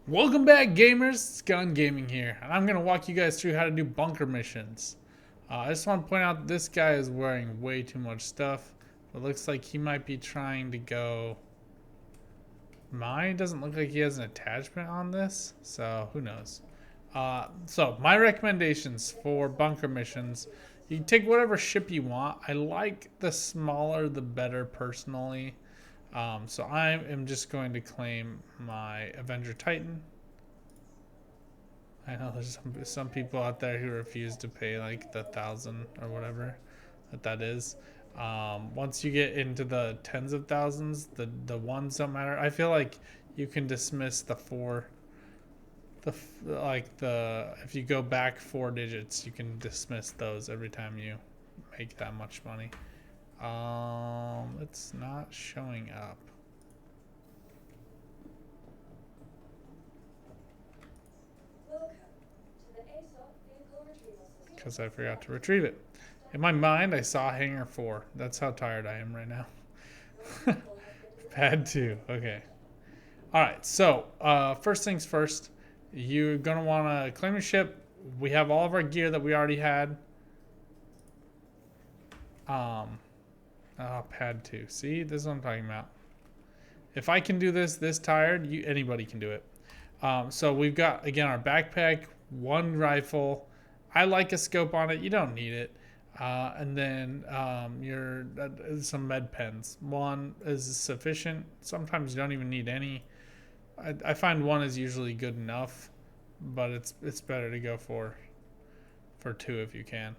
Welcome back, gamers. It's Gun Gaming here, and I'm gonna walk you guys through how to do bunker missions. I just want to point out this guy is wearing way too much stuff. It looks like he might be trying to go. Mine doesn't look like he has an attachment on this, so who knows. So my recommendations for bunker missions: you can take whatever ship you want. I like the smaller the better personally. So I am just going to claim my Avenger Titan. I know there's some people out there who refuse to pay like the 1,000 or whatever that is. Once you get into the tens of thousands, the ones don't matter. I feel like you can dismiss the four, if you go back 4 digits, you can dismiss those every time you make that much money. It's not showing up. Because I forgot to retrieve it. In my mind, I saw Hangar 4. That's how tired I am right now. Pad 2. Okay. Alright, so first things first. You're going to want to claim your ship. We have all of our gear that we already had. Pad 2. See? This is what I'm talking about. If I can do this tired, anybody can do it. So we've got, again, our backpack, one rifle. I like a scope on it. You don't need it. And then some med pens. One is sufficient. Sometimes you don't even need any. I find one is usually good enough, but it's better to go for two if you can.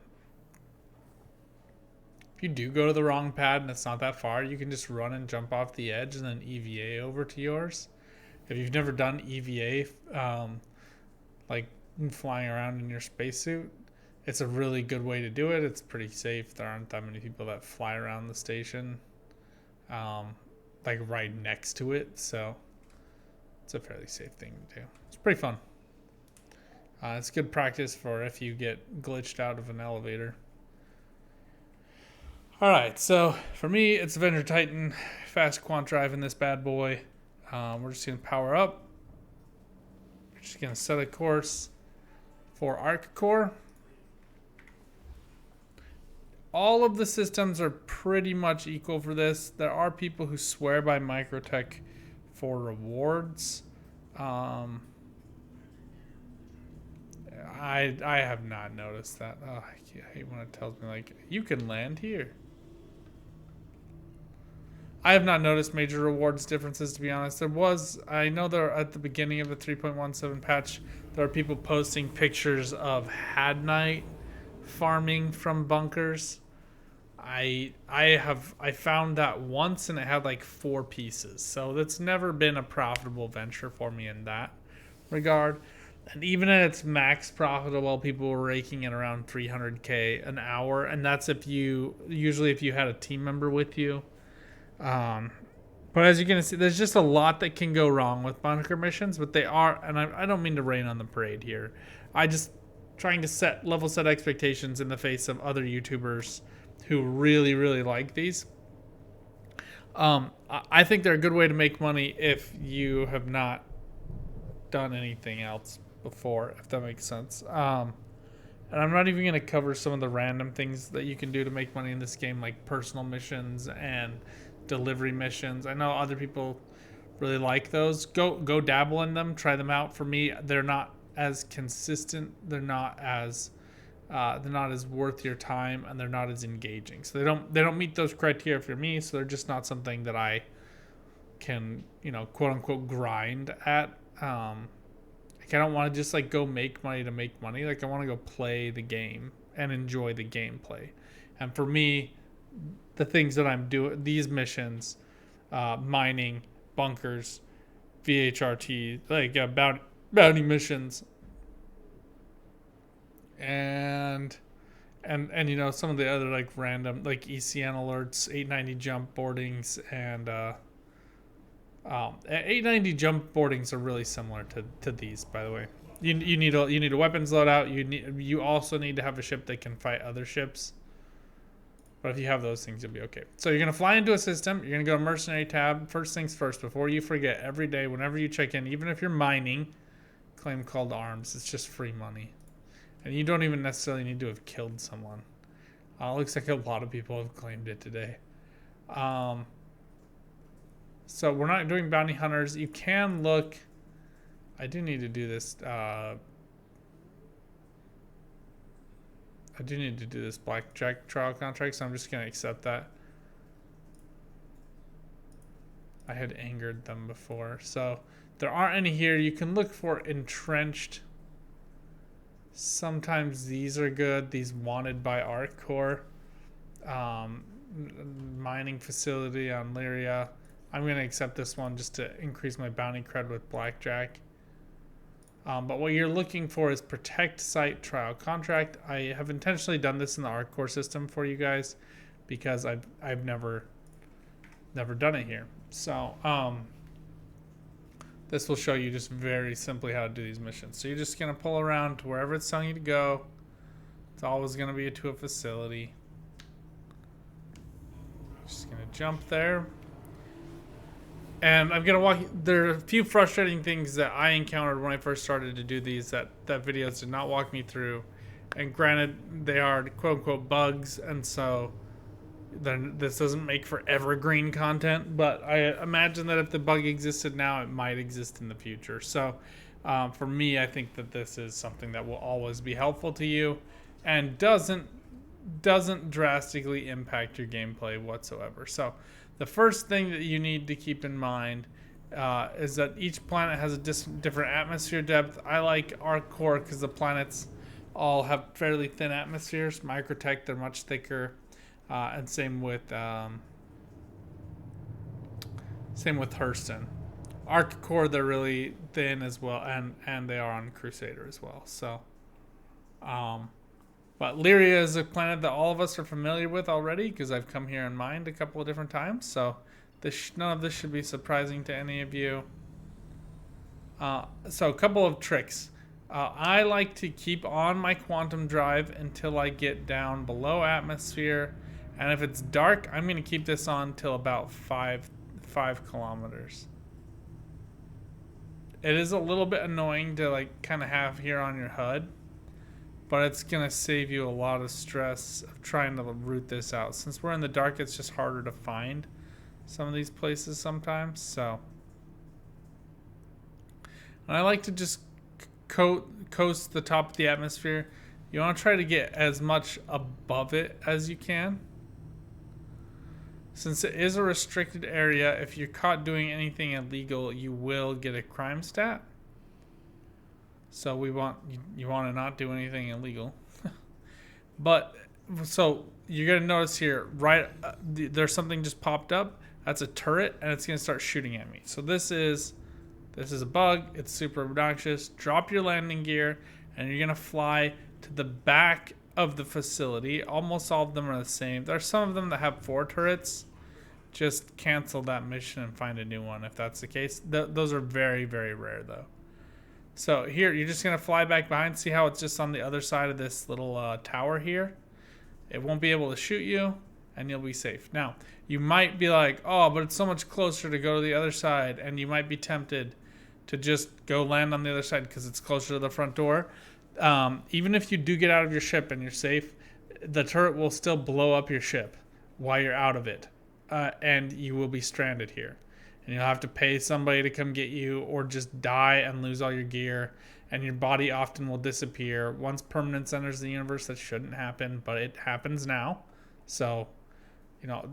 If you do go to the wrong pad and it's not that far, you can just run and jump off the edge and then EVA over to yours. If you've never done EVA, like flying around in your spacesuit, it's a really good way to do it. It's pretty safe. There aren't that many people that fly around the station, like right next to it, so it's a fairly safe thing to do. It's pretty fun. It's good practice for if you get glitched out of an elevator. Alright, so for me, it's Avenger Titan, fast quant drive in this bad boy. We're just going to power up. We're just going to set a course for Arc Core. All of the systems are pretty much equal for this. There are people who swear by Microtech for rewards. I have not noticed that. Oh, I hate when it tells me, like, you can land here. I have not noticed major rewards differences, to be honest. I know there at the beginning of the 3.17 patch, there are people posting pictures of Hadnite farming from bunkers. I found that once and it had like 4 pieces. So that's never been a profitable venture for me in that regard. And even at its max profitable, people were raking in around 300k an hour, and that's if you had a team member with you. But as you can see, there's just a lot that can go wrong with bunker missions, but they are, and I don't mean to rain on the parade here. I just trying to level set expectations in the face of other YouTubers who really, really like these. I think they're a good way to make money if you have not done anything else before, if that makes sense. And I'm not even going to cover some of the random things that you can do to make money in this game, like personal missions and delivery missions. I know other people really like those. Go dabble in them, try them out. For me, they're not as consistent. They're not as worth your time, and they're not as engaging. So they don't meet those criteria for me. So they're just not something that I can, quote unquote, grind at. Like, I don't want to just like go make money to make money. Like, I want to go play the game and enjoy the gameplay. And for me, the things that I'm doing, these missions, mining, bunkers, VHRT, like bounty missions, and some of the other like random like ECN alerts, 890 jump boardings, and 890 jump boardings are really similar to these, by the way. You need a weapons loadout. You also need to have a ship that can fight other ships. But if you have those things, you'll be okay. So you're going to fly into a system. You're going to go to Mercenary tab. First things first, before you forget, every day, whenever you check in, even if you're mining, claim Call to Arms. It's just free money. And you don't even necessarily need to have killed someone. Looks like a lot of people have claimed it today. So we're not doing bounty hunters. You can look. I do need to do this. I do need to do this blackjack trial contract, so I'm just going to accept that. I had angered them before. So there aren't any here. You can look for entrenched. Sometimes these are good. These wanted by ArcCore. Mining facility on Lyria. I'm going to accept this one just to increase my bounty cred with blackjack. But what you're looking for is protect site trial contract. I have intentionally done this in the ArcCore system for you guys because I've never done it here. So this will show you just very simply how to do these missions. So you're just going to pull around to wherever it's telling you to go. It's always going to be to a facility. Just going to jump there. And I'm going to walk. There are a few frustrating things that I encountered when I first started to do these that videos did not walk me through. And granted, they are quote unquote bugs. And so then this doesn't make for evergreen content. But I imagine that if the bug existed now, it might exist in the future. So for me, I think that this is something that will always be helpful to you and doesn't drastically impact your gameplay whatsoever. So the first thing that you need to keep in mind is that each planet has a different atmosphere depth. I like ArcCore because the planets all have fairly thin atmospheres. Microtech, they're much thicker, and same with Hurston. ArcCore, they're really thin as well, and they are on Crusader as well. So, but Lyria is a planet that all of us are familiar with already because I've come here and mined a couple of different times. So none of this should be surprising to any of you. So a couple of tricks. I like to keep on my quantum drive until I get down below atmosphere. And if it's dark, I'm going to keep this on till about 5 kilometers. It is a little bit annoying to like kind of have here on your HUD. But it's going to save you a lot of stress of trying to root this out. Since we're in the dark, it's just harder to find some of these places sometimes. So, and I like to just coast the top of the atmosphere. You want to try to get as much above it as you can. Since it is a restricted area, if you're caught doing anything illegal, you will get a crime stat. So you want to not do anything illegal. But so you're going to notice here, right, there's something just popped up. That's a turret, and it's going to start shooting at me. So this is a bug. It's super obnoxious. Drop your landing gear, and you're going to fly to the back of the facility. Almost all of them are the same. There are some of them that have 4 turrets. Just cancel that mission and find a new one if that's the case. Those are very, very rare, though. So here, you're just going to fly back behind. See how it's just on the other side of this little tower here? It won't be able to shoot you, and you'll be safe. Now, you might be like, oh, but it's so much closer to go to the other side, and you might be tempted to just go land on the other side because it's closer to the front door. Even if you do get out of your ship and you're safe, the turret will still blow up your ship while you're out of it, and you will be stranded here. And you'll have to pay somebody to come get you or just die and lose all your gear. And your body often will disappear. Once permanence enters the universe, that shouldn't happen, but it happens now. So,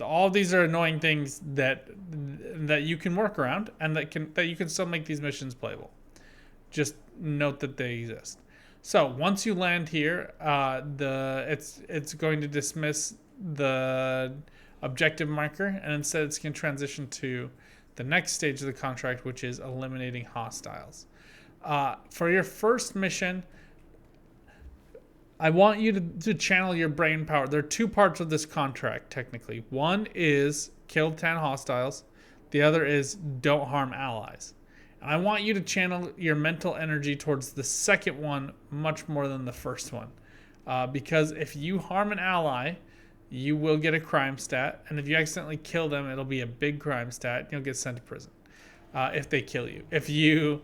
all of these are annoying things that you can work around and that you can still make these missions playable. Just note that they exist. So once you land here, it's going to dismiss the objective marker, and instead it's going to transition to the next stage of the contract, which is eliminating hostiles. For your first mission, I want you to channel your brain power. There are 2 parts of this contract, technically. One is kill 10 hostiles. The other is don't harm allies. And I want you to channel your mental energy towards the second one much more than the first one. Because if you harm an ally, you will get a crime stat, and if you accidentally kill them, it'll be a big crime stat. And you'll get sent to prison if they kill you. If you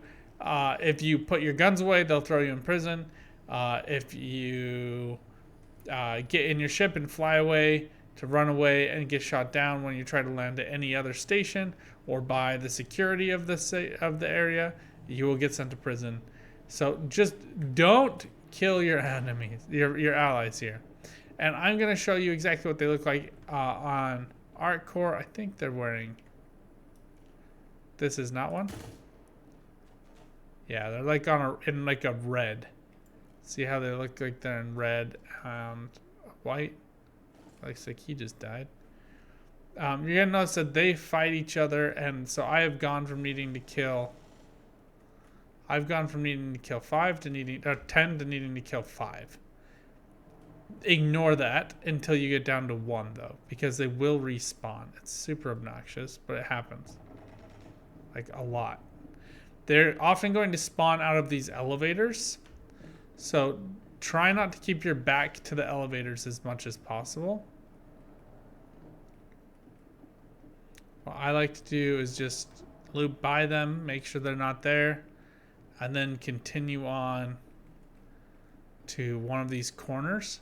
put your guns away, they'll throw you in prison. If you get in your ship and fly away to run away and get shot down when you try to land at any other station or by the security of the area, you will get sent to prison. So just don't kill your enemies, your allies here. And I'm going to show you exactly what they look like on Art Core. I think they're wearing... This is not one. Yeah, they're like in like a red. See how they look like they're in red and white? Looks like he just died. You're gonna notice that they fight each other, and so I have gone from needing to kill. I've gone from needing to kill 5 to needing 10 to needing to kill 5. Ignore that until you get down to 1 though, because they will respawn. It's super obnoxious, but it happens. Like a lot. They're often going to spawn out of these elevators. So try not to keep your back to the elevators as much as possible. What I like to do is just loop by them, make sure they're not there, and then continue on to one of these corners.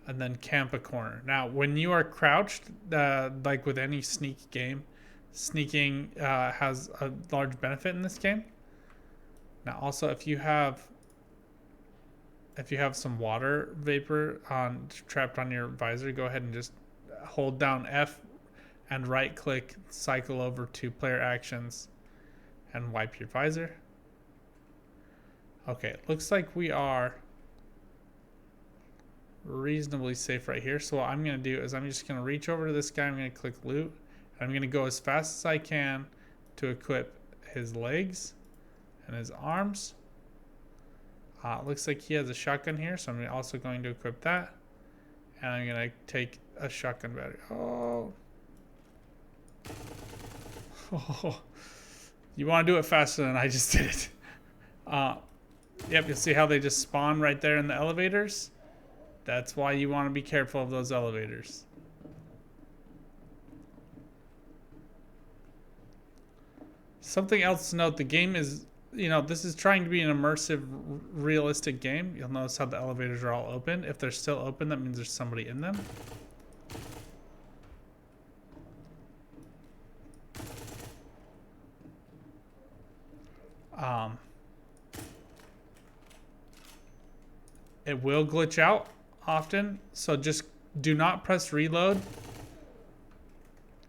And then camp a corner. Now, when you are crouched, like with any sneak game, sneaking has a large benefit in this game. Now, also, if you have some water vapor trapped on your visor, go ahead and just hold down F and right-click, cycle over to player actions, and wipe your visor. Okay, it looks like we are reasonably safe right here. So what I'm going to do is I'm just going to reach over to this guy. I'm going to click loot. And I'm going to go as fast as I can to equip his legs and his arms. It looks like he has a shotgun here, so I'm also going to equip that. And I'm going to take a shotgun battery. Oh. Oh. You want to do it faster than I just did it. Yep, you'll see how they just spawn right there in the elevators. That's why you want to be careful of those elevators. Something else to note, the game is, this is trying to be an immersive, realistic game. You'll notice how the elevators are all open. If they're still open, that means there's somebody in them. It will glitch out often, so just do not press reload.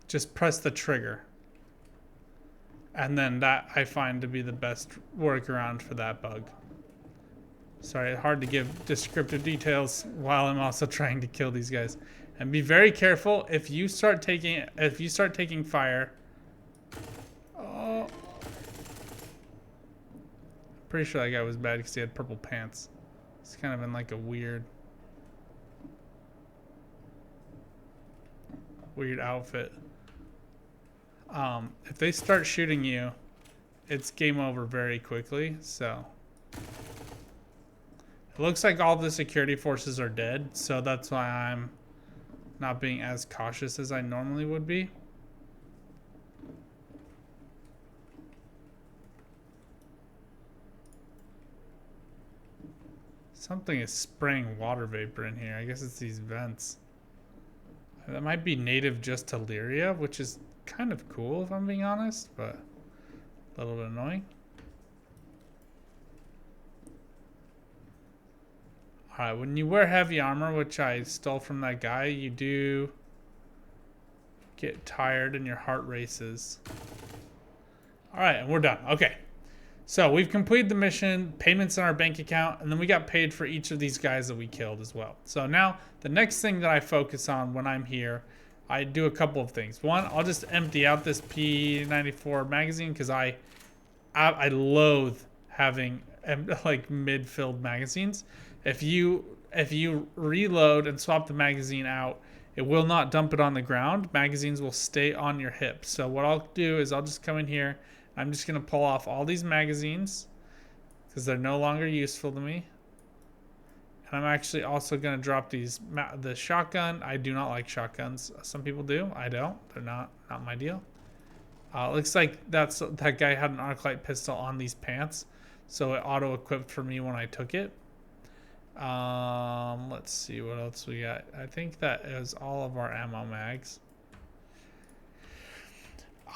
Just press the trigger. And then that I find to be the best workaround for that bug. Sorry, hard to give descriptive details while I'm also trying to kill these guys. And be very careful if you start taking fire. Oh. Pretty sure that guy was bad because he had purple pants. He's kind of in like a weird outfit. If they start shooting you, it's game over very quickly. So it looks like all the security forces are dead, so that's why I'm not being as cautious as I normally would be. Something is spraying water vapor in here. I guess it's these vents. That might be native just to Lyria, which is kind of cool if I'm being honest, but a little bit annoying. Alright, when you wear heavy armor, which I stole from that guy, you do get tired and your heart races. Alright, and we're done. Okay. So we've completed the mission, payments in our bank account, and then we got paid for each of these guys that we killed as well. So now the next thing that I focus on when I'm here, I do a couple of things. One, I'll just empty out this P94 magazine because I loathe having like mid-filled magazines. If you reload and swap the magazine out, it will not dump it on the ground. Magazines will stay on your hip. So what I'll do is I'll just come in here. I'm just going to pull off all these magazines because they're no longer useful to me. And I'm actually also going to drop the shotgun. I do not like shotguns. Some people do. I don't. They're not my deal. Looks like that guy had an arclight pistol on these pants, so it auto-equipped for me when I took it. Let's see what else we got. I think that is all of our ammo mags.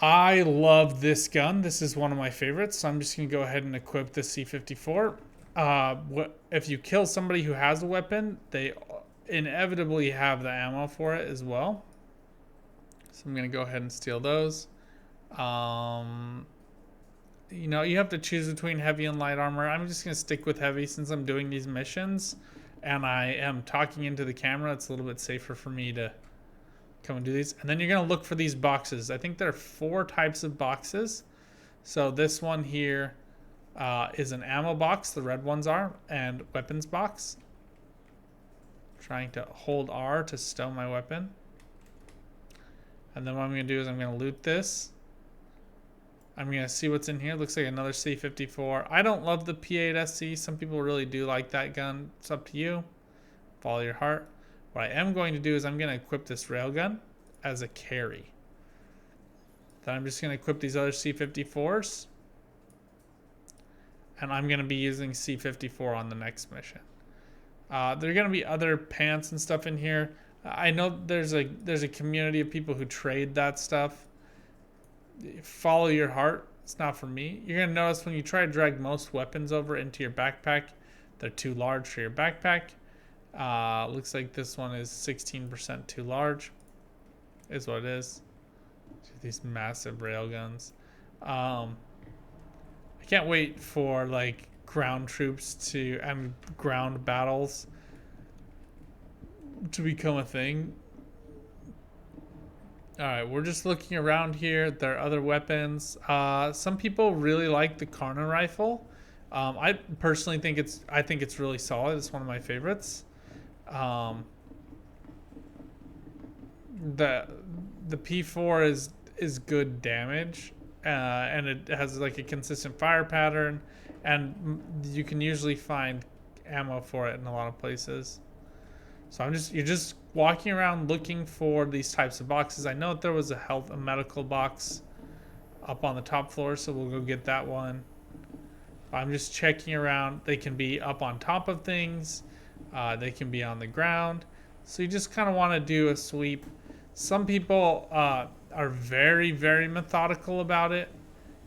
I love this gun. This is one of my favorites, so I'm just going to go ahead and equip the C54. If you kill somebody who has a weapon, they inevitably have the ammo for it as well. So I'm going to go ahead and steal those. You know, you have to choose between heavy and light armor. I'm just going to stick with heavy since I'm doing these missions and I am talking into the camera. It's a little bit safer for me to come and do these. And then you're going to look for these boxes. I think there are 4 types of boxes. So this one here is an ammo box. The red ones are. And weapons box. Trying to hold R to stow my weapon. And then what I'm going to do is I'm going to loot this. I'm going to see what's in here. Looks like another C54. I don't love the P8SC. Some people really do like that gun. It's up to you. Follow your heart. What I am going to do is I'm going to equip this railgun as a carry. Then I'm just going to equip these other C54s. And I'm going to be using C54 on the next mission. There are going to be other pants and stuff in here. I know there's a community of people who trade that stuff. Follow your heart. It's not for me. You're going to notice when you try to drag most weapons over into your backpack, they're too large for your backpack. Looks like this one is 16% too large. Is what it is. These massive railguns. I can't wait for like ground troops and ground battles to become a thing. Alright, we're just looking around here. There are other weapons. Some people really like the Karna rifle. I personally think it's really solid. It's one of my favorites. The P4 is good damage, and it has like a consistent fire pattern, and you can usually find ammo for it in a lot of places. So you're just walking around looking for these types of boxes. I know that there was a medical box up on the top floor, so we'll go get that one. I'm just checking around. They can be up on top of things. They can be on the ground. So you just kind of want to do a sweep. Some people are very, very methodical about it.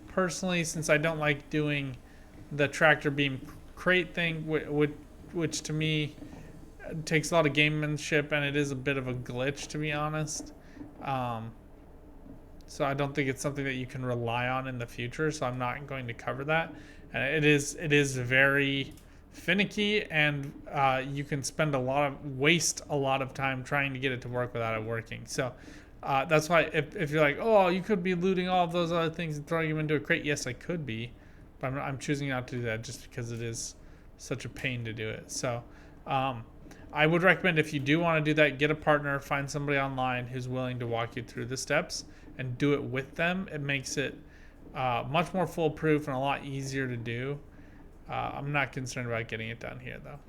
Personally, since I don't like doing the tractor beam crate thing, which to me takes a lot of gamemanship, and it is a bit of a glitch, to be honest. So I don't think it's something that you can rely on in the future, so I'm not going to cover that. And it is very finicky, and you can waste a lot of time trying to get it to work without it working. So that's why if you're like, oh, you could be looting all of those other things and throwing them into a crate. Yes, I could be, but I'm choosing not to do that just because it is such a pain to do it. So I would recommend, if you do want to do that, get a partner, find somebody online who's willing to walk you through the steps and do it with them. It makes it much more foolproof and a lot easier to do. I'm not concerned about getting it done here, though.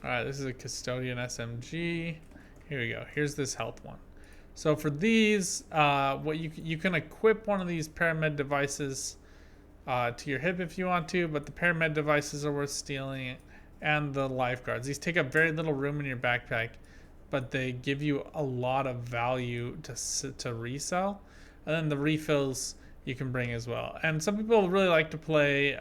Alright, this is a Custodian SMG. Here we go. Here's this health one. So for these, what you can equip one of these paramed devices to your hip if you want to, but the paramed devices are worth stealing, and the lifeguards. These take up very little room in your backpack, but they give you a lot of value to resell. And then the refills you can bring as well. And some people really like to play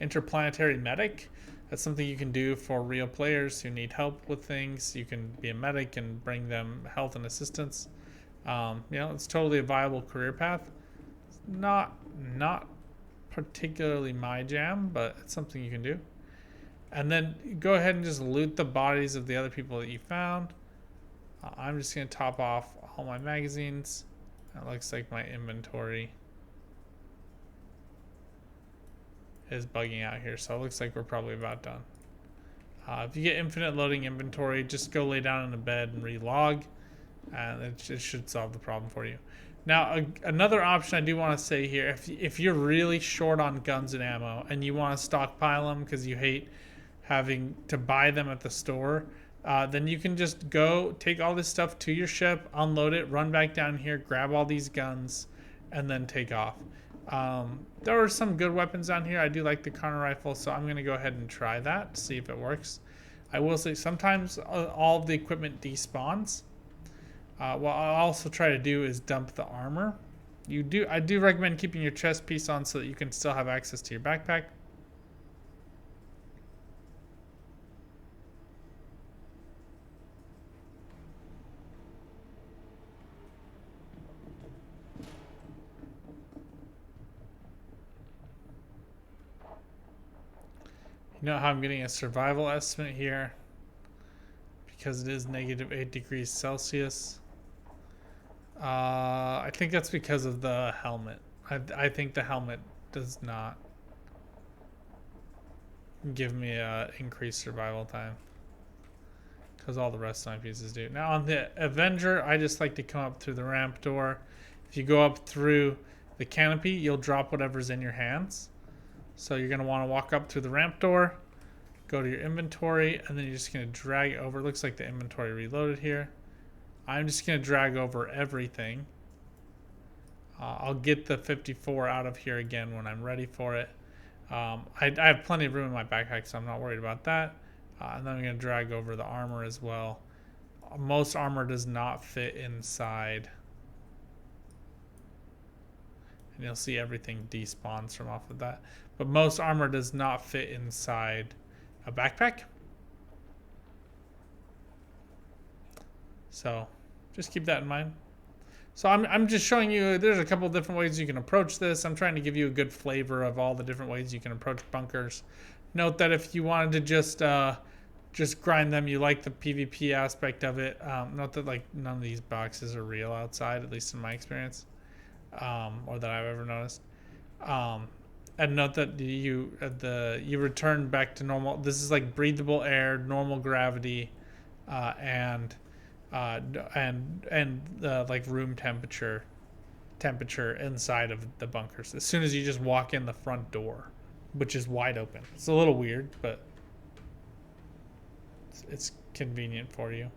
Interplanetary Medic. That's something you can do for real players who need help with things. You can be a medic and bring them health and assistance. It's totally a viable career path. Not particularly my jam, but it's something you can do. And then go ahead and just loot the bodies of the other people that you found. I'm just going to top off all my magazines. That looks like my inventory is bugging out here, so it looks like we're probably about done. If you get infinite loading inventory, just go lay down in a bed and relog, and it should solve the problem for you. Now, another option I do want to say here, if you're really short on guns and ammo and you want to stockpile them because you hate having to buy them at the store, then you can just go take all this stuff to your ship, unload it, run back down here, grab all these guns, and then take off. There are some good weapons down here. I do like the counter rifle, so I'm going to go ahead and try that to see if it works. I will say sometimes all of the equipment despawns. What I'll also try to do is dump the armor. I do recommend keeping your chest piece on so that you can still have access to your backpack. You know how I'm getting a survival estimate here? Because it is -8 degrees Celsius. I think that's because of the helmet. I think the helmet does not give me a increased survival time. Because all the rest of my pieces do. Now on the Avenger, I just like to come up through the ramp door. If you go up through the canopy, you'll drop whatever's in your hands. So you're going to want to walk up through the ramp door, go to your inventory, and then you're just going to drag it over. It looks like the inventory reloaded here. I'm just going to drag over everything. I'll get the 54 out of here again when I'm ready for it. I have plenty of room in my backpack, so I'm not worried about that. And then I'm going to drag over the armor as well. Most armor does not fit inside. And you'll see everything despawns from off of that. But most armor does not fit inside a backpack. So just keep that in mind. So I'm just showing you, there's a couple different ways you can approach this. I'm trying to give you a good flavor of all the different ways you can approach bunkers. Note that if you wanted to just grind them, you like the PvP aspect of it. Note that like none of these boxes are real outside, at least in my experience, or that I've ever noticed. And note that you return back to normal. This is like breathable air, normal gravity, and like room temperature inside of the bunkers. As soon as you just walk in the front door, which is wide open. It's a little weird, but it's convenient for you.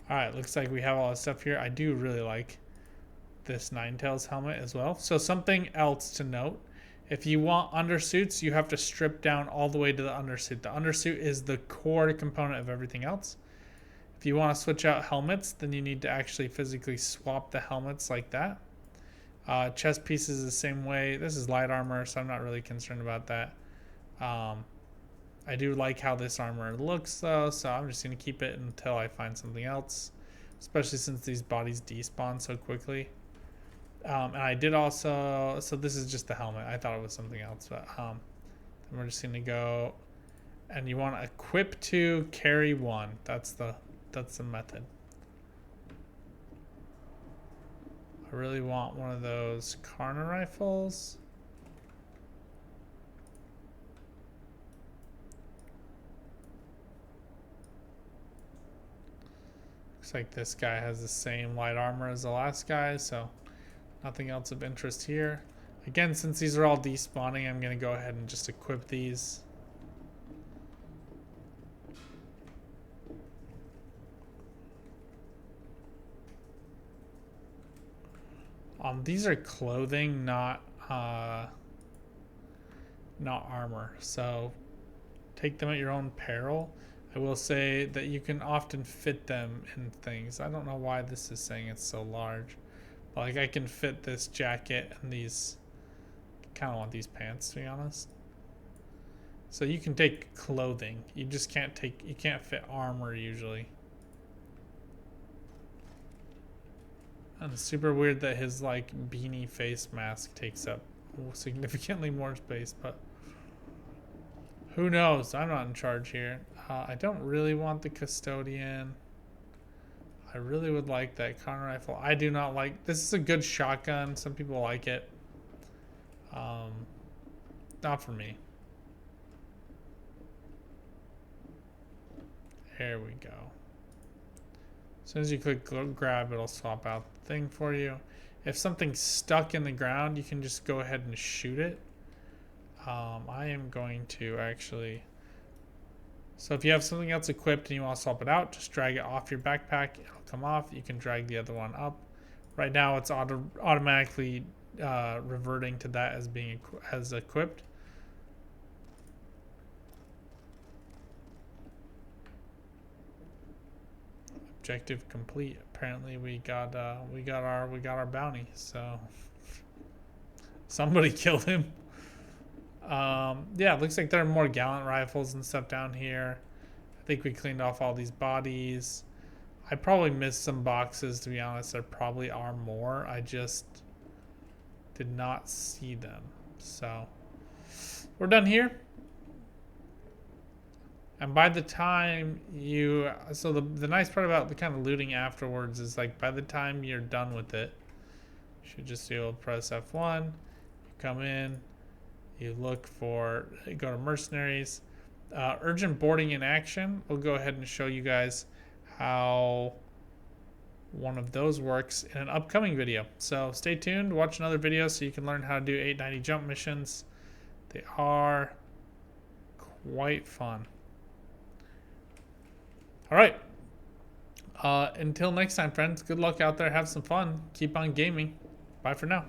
Alright, looks like we have all the stuff here. I do really like this Ninetales helmet as well. So something else to note. If you want undersuits, you have to strip down all the way to the undersuit. The undersuit is the core component of everything else. If you want to switch out helmets, then you need to actually physically swap the helmets like that. Chest pieces the same way. This is light armor, so I'm not really concerned about that. I do like how this armor looks though, so I'm just going to keep it until I find something else, especially since these bodies despawn so quickly. And I did also, so this is just the helmet. I thought it was something else, but then we're just going to go, and you want to equip 2, carry 1. That's the method. I really want one of those Karna rifles. Looks like this guy has the same light armor as the last guy, so nothing else of interest here. Again, since these are all despawning, I'm going to go ahead and just equip these. These are clothing, not armor, so take them at your own peril. I will say that you can often fit them in things. I don't know why this is saying it's so large. But like I can fit this jacket and these, kind of want these pants to be honest. So you can take clothing. You just can't fit armor usually. And it's super weird that his like beanie face mask takes up significantly more space, but who knows? I'm not in charge here. I don't really want the custodian. I really would like that counter rifle. I do not like, this is a good shotgun. Some people like it. Not for me. There we go. soon as you click grab, it'll swap out the thing for you. If something's stuck in the ground, you can just go ahead and shoot it. I am going to actually... So if you have something else equipped and you want to swap it out, just drag it off your backpack. It'll come off. You can drag the other one up. Right now, it's automatically reverting to that as being equipped. Objective complete. Apparently, we got our bounty. So somebody killed him. Yeah, it looks like there are more Gallant rifles and stuff down here. I think we cleaned off all these bodies. I probably missed some boxes, to be honest. There probably are more. I just did not see them. So we're done here. And by the time you... So the nice part about the kind of looting afterwards is, like, by the time you're done with it, you should just be able to press F1. You come in. You look for... Go to Mercenaries. Urgent boarding in action. We'll go ahead and show you guys how one of those works in an upcoming video. So stay tuned. Watch another video so you can learn how to do 890 jump missions. They are quite fun. All right. Until next time, friends. Good luck out there. Have some fun. Keep on gaming. Bye for now.